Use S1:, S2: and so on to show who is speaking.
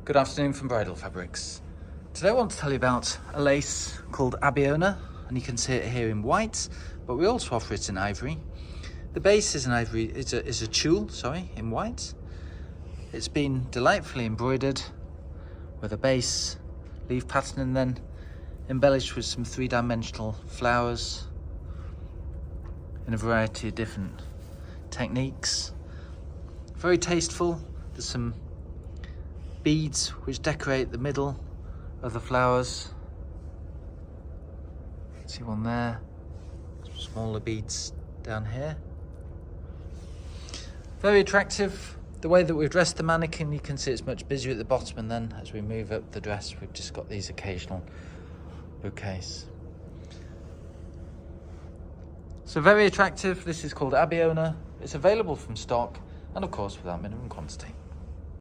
S1: Good afternoon from Bridal Fabrics. Today I want to tell you about a lace called Abiona, and you can see it here in white, but we also offer it in ivory. The base is an ivory, is a tulle, in white. It's been delightfully embroidered with a base leaf pattern and then embellished with some three-dimensional flowers in a variety of different techniques. Very tasteful. There's some beads which decorate the middle of the flowers. See one there, some smaller beads down here. Very attractive. The way that we've dressed the mannequin, you can see it's much busier at the bottom, and then as we move up the dress, we've just got these occasional bouquets. So very attractive. This is called Abiona. It's available from stock and of course without minimum quantity.